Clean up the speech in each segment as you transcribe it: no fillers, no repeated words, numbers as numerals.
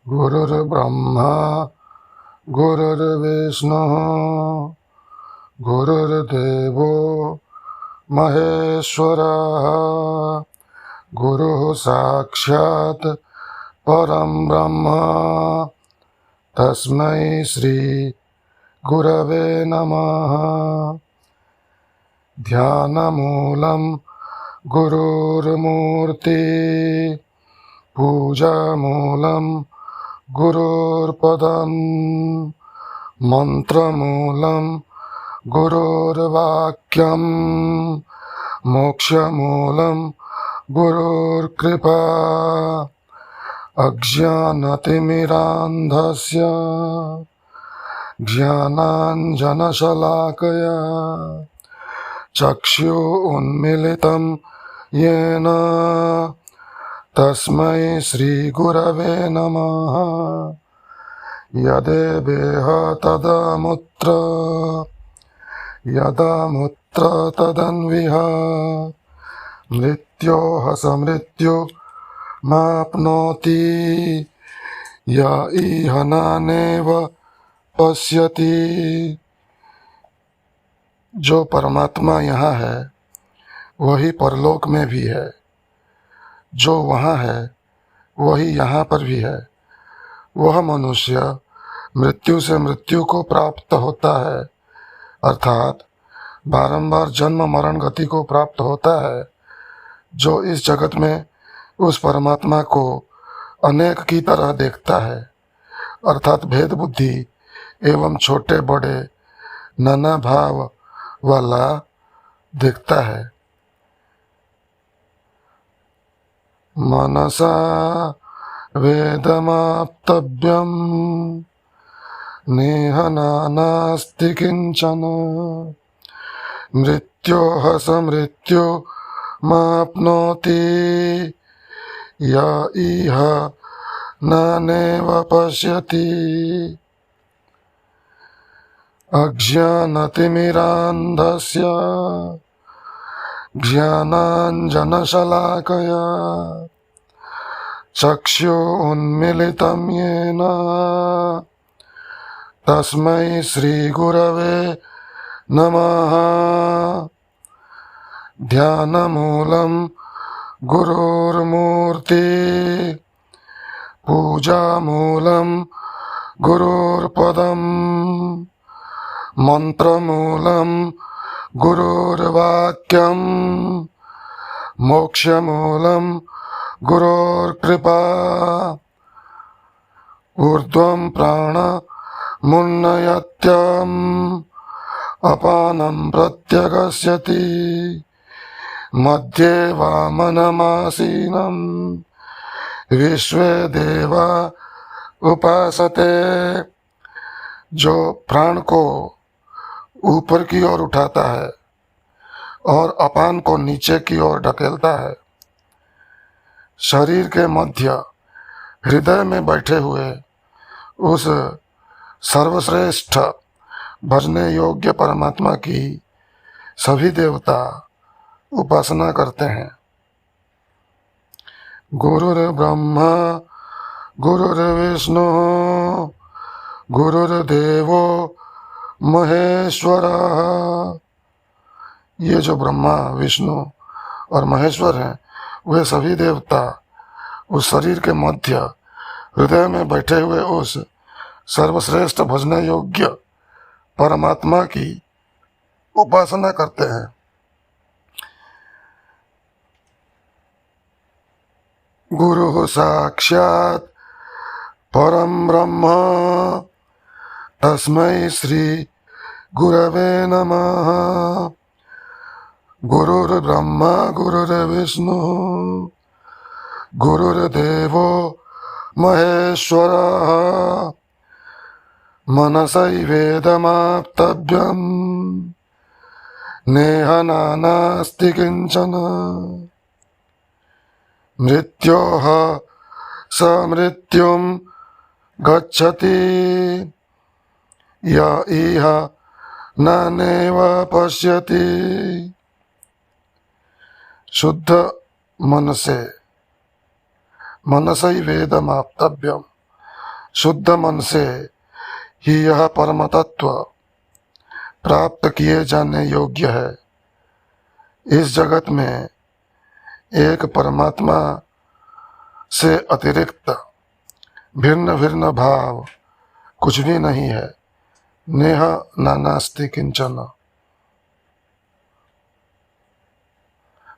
गुरुर्ब्रह्मा गुरुर्विष्णुः गुरुर्देवो महेश्वरः गुरुः साक्षात् परं ब्रह्म तस्मै श्री गुरवे नमः। ध्यानमूलं गुरुर्मूर्ति पूजामूलं गुरुर्पदं मन्त्रमूलं गुरुर्वाक्यं मोक्षमूलं गुरुर्कृपा। अज्ञानतिमिरान्धस्य ज्ञानाञ्जनशलाकया चक्षुरुन्मीलितं येन तस्मै श्रीगुरवे नमः। यदेवेह तदमुत्र तदन्विह मृत्योः समृत्युमाप्नोति य इह नानेव पश्यति। जो परमात्मा यहाँ है वही परलोक में भी है, जो वहाँ है वही यहाँ पर भी है। वह मनुष्य मृत्यु से मृत्यु को प्राप्त होता है, अर्थात बारंबार जन्म मरण गति को प्राप्त होता है। जो इस जगत में उस परमात्मा को अनेक की तरह देखता है, अर्थात भेद बुद्धि एवं छोटे बड़े नाना भाव वाला देखता है। मनसा वेदमाप्तव्यं नेह नास्ति किंचन मृत्योः समृत्युमाप्नोति य इह नानेव पश्यति। अज्ञानतिमिरान्धस्य ज्ञानाञ्जनशलाकया चक्षुरुन्मीलितं येन तस्मै श्रीगुरवे नमः। ध्यानमूलं गुरुर्मूर्ति पूजामूलं गुरुर्पदं मन्त्रमूलं गुरुर्वाक्यं मोक्षमूलं गुरुर्कृपा। ऊर्ध्वं प्राणमुन्नयत्यम् अपानं प्रत्यगस्यति मध्ये वामनमासीनं विश्वे देवा उपासते। जो प्राण को ऊपर की ओर उठाता है और अपान को नीचे की ओर ढकेलता है, शरीर के मध्य हृदय में बैठे हुए उस सर्वश्रेष्ठ भजने योग्य परमात्मा की सभी देवता उपासना करते हैं। गुरुर्ब्रह्मा गुरुर्विष्णु गुरुर्देवो महेश्वरः। ये जो ब्रह्मा विष्णु और महेश्वर हैं वे सभी देवता उस शरीर के मध्य हृदय में बैठे हुए उस सर्वश्रेष्ठ भजने योग्य परमात्मा की उपासना करते हैं। गुरु साक्षात् परं ब्रह्म तस्मै श्री गुरवे नमः। गुरुर्ब्रह्मा गुरुर्विष्णुः गुरुर्देवो महेश्वरः मनसैवेदमाप्तव्यं नेह नास्ति किंचन मृत्योः समृत्युं गच्छति य इह नानेव पश्यति। शुद्ध मन से मनसैवेदमाप्तव्यम शुद्ध मन से ही यह परम तत्व प्राप्त किए जाने योग्य है। इस जगत में एक परमात्मा से अतिरिक्त भिन्न भिन्न भाव कुछ भी नहीं है। नेह नानास्ति किंचन।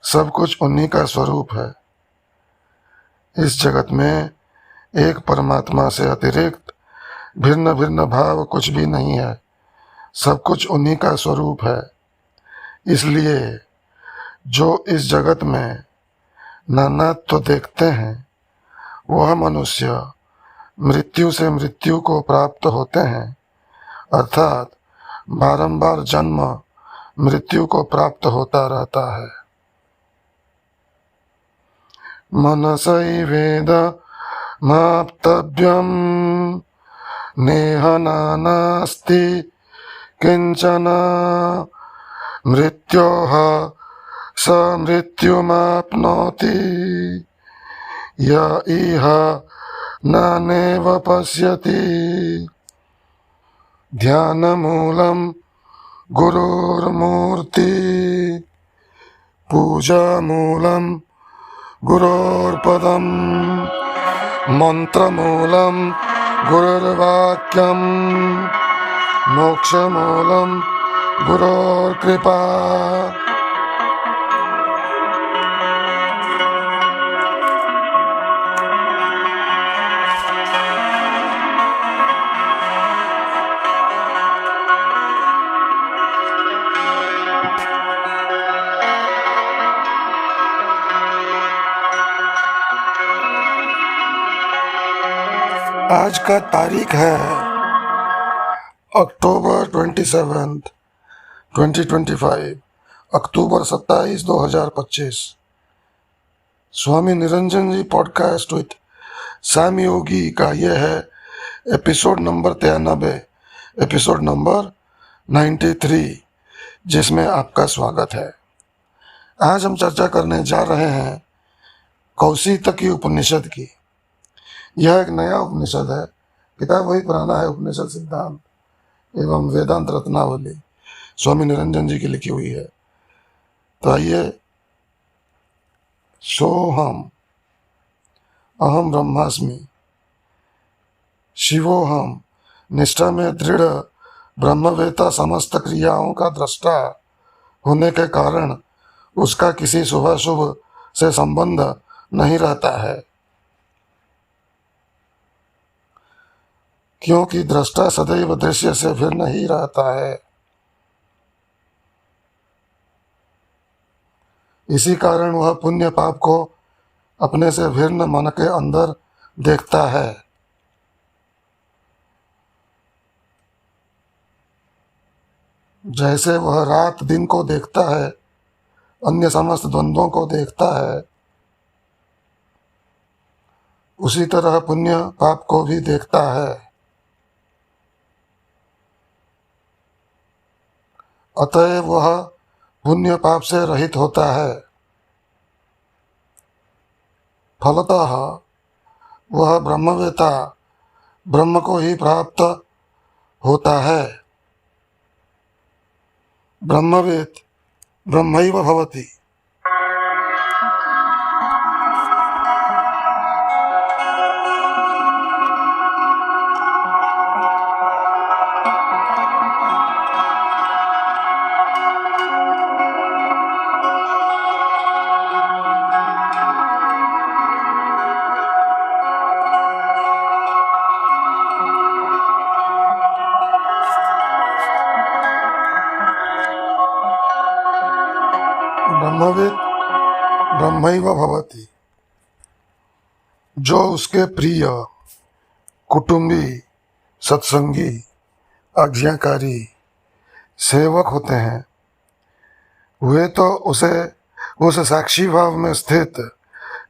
सब कुछ उन्हीं का स्वरूप है। इस जगत में एक परमात्मा से अतिरिक्त भिन्न भिन्न भाव कुछ भी नहीं है। सब कुछ उन्हीं का स्वरूप है। इसलिए जो इस जगत में नानात्व देखते हैं वह मनुष्य मृत्यु से मृत्यु को प्राप्त होते हैं, अर्थात बारंबार जन्म मृत्यु को प्राप्त होता रहता है। मनसैवेद माप्तव्यम नेह नानास्ति किंचन मृत्योः स मृत्युमाप्नोति य इह नानेव पश्यति। ध्यानमूलं गुरुर्मूर्ति पूजामूलं गुरोर्पदम् मंत्रमूलं गुरुर्वाक्यम् मोक्षमूलं गुरोर्कृपा। आज का तारीख है अक्टूबर 27, 2025, अक्टूबर 27, 2025। स्वामी निरंजन जी पॉडकास्ट विथ सैम योगी का यह है एपिसोड नंबर 93, एपिसोड नंबर 93, जिसमें आपका स्वागत है। आज हम चर्चा करने जा रहे हैं कौशितकी उपनिषद की। यह एक नया उपनिषद है। किताब वही पुराना है, उपनिषद सिद्धांत एवं वेदांत रत्नावली, स्वामी निरंजन जी की लिखी हुई है। तो आइए, सोहम अहम ब्रह्मास्मि शिवोहम निष्ठा में दृढ़ ब्रह्मवेता समस्त क्रियाओं का दृष्टा होने के कारण उसका किसी शुभाशुभ से संबंध नहीं रहता है, क्योंकि दृष्टा सदैव दृश्य से भिन्न ही रहता है। इसी कारण वह पुण्य पाप को अपने से भिन्न मन के अंदर देखता है। जैसे वह रात दिन को देखता है, अन्य समस्त द्वंद्वों को देखता है, उसी तरह पुण्य पाप को भी देखता है। अतएव वह पुण्य पाप से रहित होता है। फलतः वह ब्रह्मवेता ब्रह्म को ही प्राप्त होता है। ब्रह्मवेत् ब्रह्मैव भवति। ब्रह्मवेत् ब्रह्मैव भवति। जो उसके प्रिय, कुटुंबी, सत्संगी, आज्ञाकारी, सेवक होते हैं, वे तो उसे उस साक्षी भाव में स्थित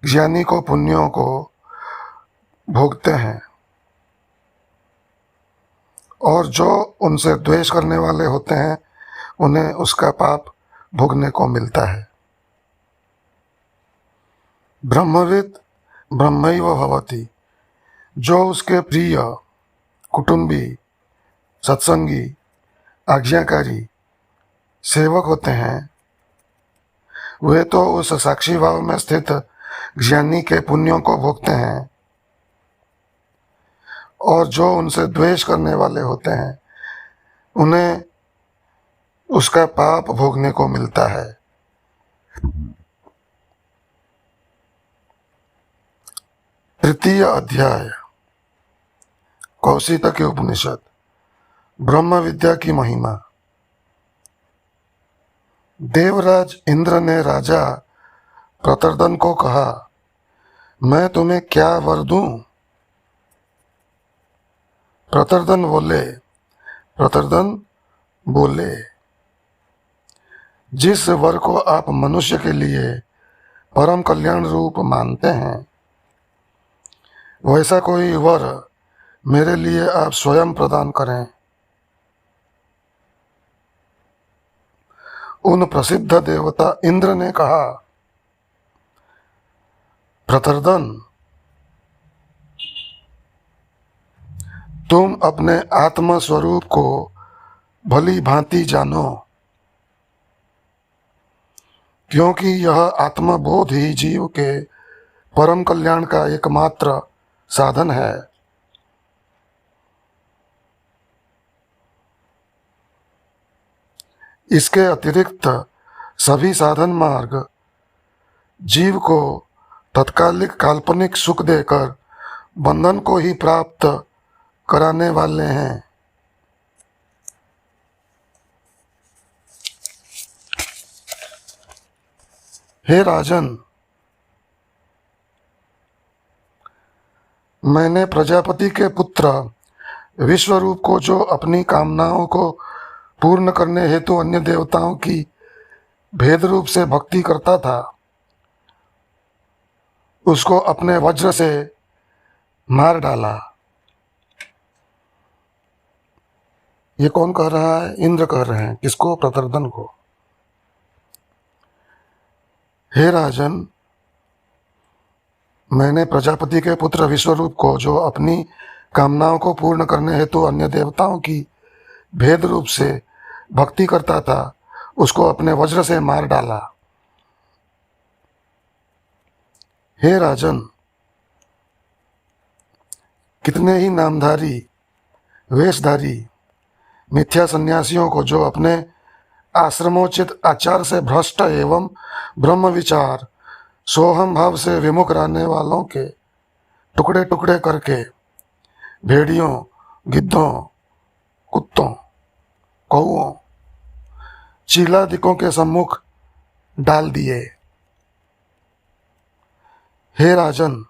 ज्ञानी को पुण्यों को भोगते हैं, और जो उनसे द्वेष करने वाले होते हैं उन्हें उसका पाप भोगने को मिलता है। ब्रह्मवित् ब्रह्मैव भवति। जो उसके प्रिय, कुटुंबी, सत्संगी, आज्ञाकारी, सेवक होते हैं, वे तो उस साक्षी भाव में स्थित ज्ञानी के पुण्यों को भोगते हैं, और जो उनसे द्वेष करने वाले होते हैं उन्हें उसका पाप भोगने को मिलता है। तृतीय अध्याय, कौशितकी उपनिषद, ब्रह्म विद्या की महिमा। देवराज इंद्र ने राजा प्रतर्दन को कहा, मैं तुम्हें क्या वर दूं? प्रतर्दन बोले, जिस वर को आप मनुष्य के लिए परम कल्याण रूप मानते हैं, वैसा कोई वर मेरे लिए आप स्वयं प्रदान करें। उन प्रसिद्ध देवता इंद्र ने कहा, प्रतर्दन, तुम अपने आत्म स्वरूप को भली भांति जानो, क्योंकि यह आत्मबोध ही जीव के परम कल्याण का एकमात्र साधन है। इसके अतिरिक्त सभी साधन मार्ग जीव को तत्कालिक काल्पनिक सुख देकर बंधन को ही प्राप्त कराने वाले हैं। हे राजन, मैंने प्रजापति के पुत्र विश्वरूप को, जो अपनी कामनाओं को पूर्ण करने हेतु अन्य देवताओं की भेद रूप से भक्ति करता था, उसको अपने वज्र से मार डाला। ये कौन कह रहा है? इंद्र कह रहे हैं। किसको? प्रतर्दन को। हे राजन, मैंने प्रजापति के पुत्र विश्वरूप को, जो अपनी कामनाओं को पूर्ण करने हेतु अन्य देवताओं की भेद रूप से भक्ति करता था, उसको अपने वज्र से मार डाला। हे राजन, कितने ही नामधारी, वेशधारी, मिथ्या सन्यासियों को, जो अपने आश्रमोचित आचार से भ्रष्ट एवं ब्रह्म विचार सोहम भाव से विमुख रहने वालों के टुकड़े टुकड़े करके भेड़ियों, गिद्धों, कुत्तों, कौओं, चीलादिकों के सम्मुख डाल दिए। हे राजन,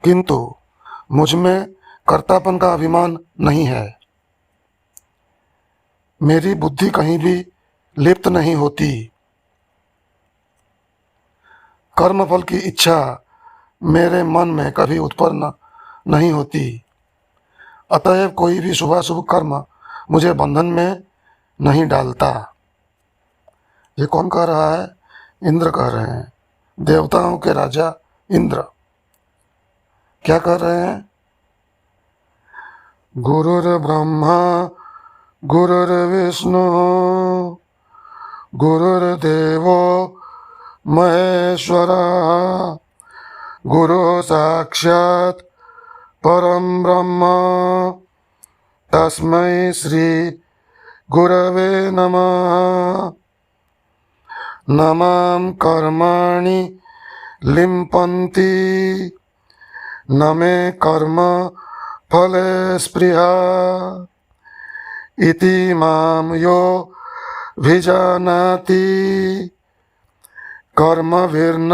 किंतु मुझ में कर्तापन का अभिमान नहीं है। मेरी बुद्धि कहीं भी लिप्त नहीं होती। कर्मफल की इच्छा मेरे मन में कभी उत्पन्न नहीं होती। अतएव कोई भी शुभाशुभ कर्म मुझे बंधन में नहीं डालता। ये कौन कह रहा है? इंद्र कह रहे हैं। देवताओं के राजा इंद्र क्या कह रहे हैं? गुरुर्ब्रह्मा गुरुर्विष्णु गुरुर्देवो महेश्वरा गुरु साक्षात् परम ब्रह्म तस्मै श्री गुरवे नमः। नमां कर्माणि लिम्पन्ति न मे कर्म फले स्पृहा इति मां यो भिजानाति कर्मभिर्न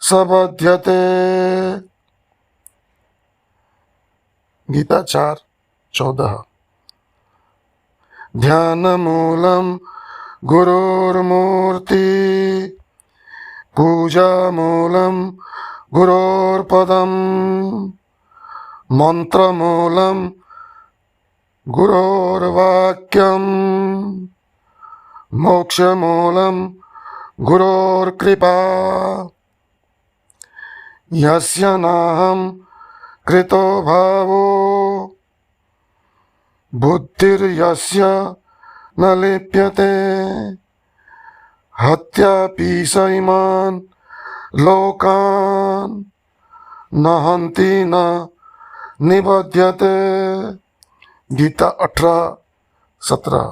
सबध्यते। गीता 4:14। ध्यानमूलं गुरुर्मूर्ति पूजामूलं गुरोर्पदं मंत्रमूलं गुरोर्वाक्यं मोक्षमूलं गुरोर्कृपा। यस्य नाहं कृतो भावो बुद्धिर्यस्य न लिप्यते हत्यापि स इमान् लोकान् न हन्ति न निबध्यते। गीता 18:17,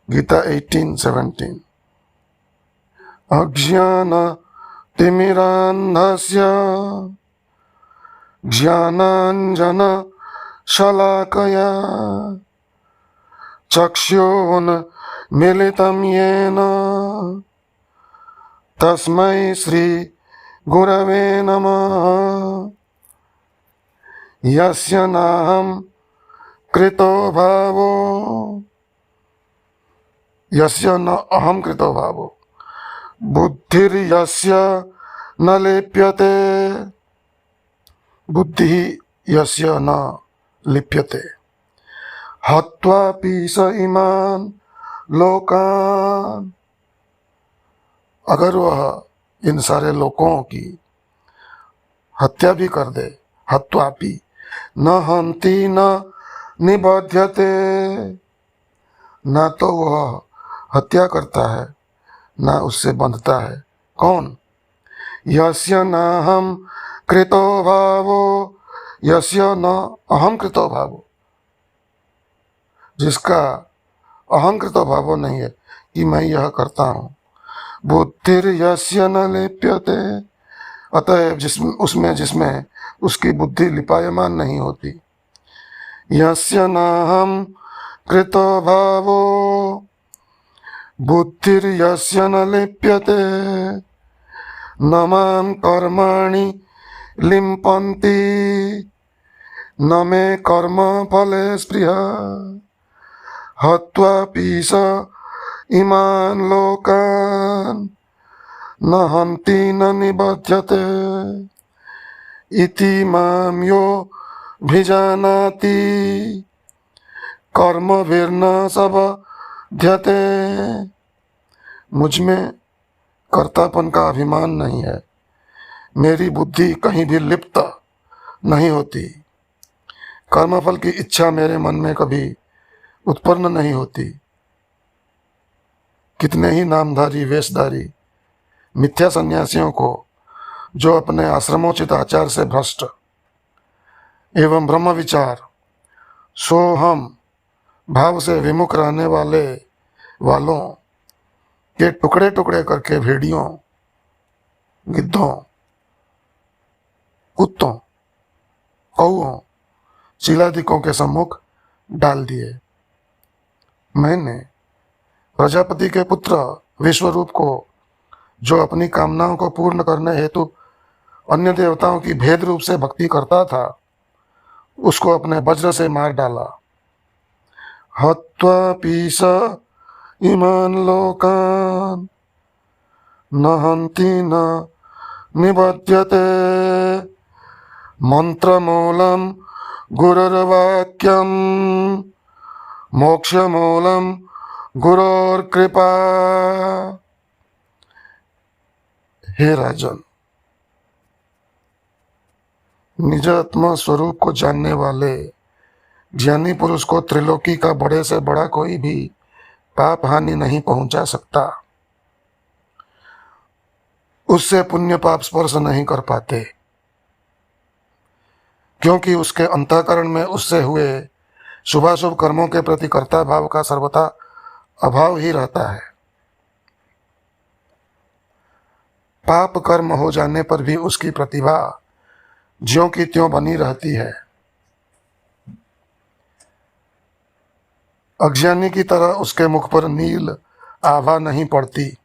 गीता 18:17। अज्ञानतिमिरान्धस्य ज्ञानाञ्जनशलाकया चक्षुरुन्मीलितं येन तस्मै श्रीगुरवे नमः। यस्य नाहं कृतो भावो, यस्य न अहं कृतो भावो, बुद्धिर्यस्य न लिप्यते, बुद्धि यस्य न लिप्यते, हत्वापि स इमान् लोकान्, अगर वह इन सारे लोकों की हत्या भी कर दे, हत्वापि न हन्ति न निबध्यते, न तो वह हत्या करता है न उससे बंधता है। कौन? यस्य नाहं कृतो भावो, यस्य न अहं कृतो भावो, जिसका अहं कृतो भावो नहीं है कि मैं यह करता हूँ। बुद्धिर्यस्य न लिप्यते, अतएव जिसमें उसकी बुद्धि लिपायमान नहीं होती। यस्य नाहं कृतो भावो बुद्धिर्यस्य न लिप्यते न मां कर्माणि लिम्पन्ति न मे कर्म फले स्पृहा हत्वापि स इमान् लोकान् न हन्ति न निबध्यते इति मां यो भिजानाति कर्मभिर्न सबध्यते। मुझ में कर्तापन का अभिमान नहीं है, मेरी बुद्धि कहीं भी लिप्त नहीं होती, कर्मफल की इच्छा मेरे मन में कभी उत्पन्न नहीं होती। कितने ही नामधारी वेशधारी मिथ्या सन्यासियों को, जो अपने आश्रमोचित आचार से भ्रष्ट एवं ब्रह्म विचार सोहम भाव से विमुख रहने वालों के टुकड़े टुकड़े करके भेड़ियों, गिद्धों, कुत्तों, कौओं, शिलादिकों के सम्मुख डाल दिए। मैंने प्रजापति के पुत्र विश्वरूप को, जो अपनी कामनाओं को पूर्ण करने हेतु अन्य देवताओं की भेद रूप से भक्ति करता था, उसको अपने वज्र से मार डाला। हत्वापि स इमान् लोकान् न हन्ति न निबध्यते मंत्रमूलं गुरुर्वाक्यं मोक्षमूलं गुरोर्कृपा। हे राजन, निज आत्मा स्वरूप को जानने वाले ज्ञानी पुरुष को त्रिलोकी का बड़े से बड़ा कोई भी पाप हानि नहीं पहुंचा सकता, उससे पुण्य पाप स्पर्श नहीं कर पाते, क्योंकि उसके अंतःकरण में उससे हुए शुभाशुभ कर्मों के प्रति कर्ता भाव का सर्वथा अभाव ही रहता है। पाप कर्म हो जाने पर भी उसकी प्रतिभा ज्यों की त्यों बनी रहती है। अज्ञानी की तरह उसके मुख पर नील आभा नहीं पड़ती,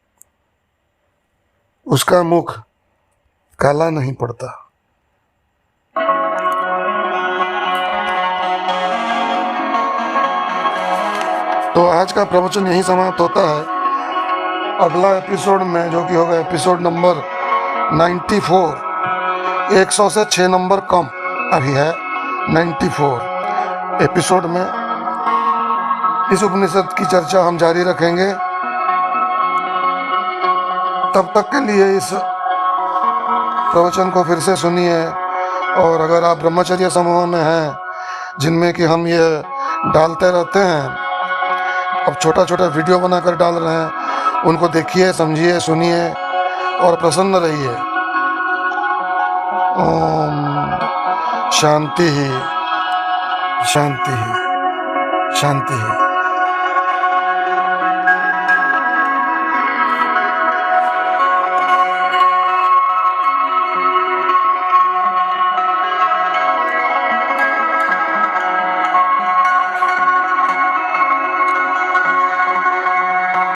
उसका मुख काला नहीं पड़ता। तो आज का प्रवचन यही समाप्त होता है। अगला एपिसोड में, जो कि होगा एपिसोड नंबर 94, 100 से 6 नंबर कम अभी है, 94 एपिसोड में इस उपनिषद की चर्चा हम जारी रखेंगे। तब तक के लिए इस प्रवचन को फिर से सुनिए। और अगर आप ब्रह्मचर्य समूह में हैं जिनमें कि हम ये डालते रहते हैं, अब छोटा छोटा वीडियो बनाकर डाल रहे हैं, उनको देखिए, समझिए, सुनिए और प्रसन्न रहिए। ओम शांति ही शांति ही शांति ही।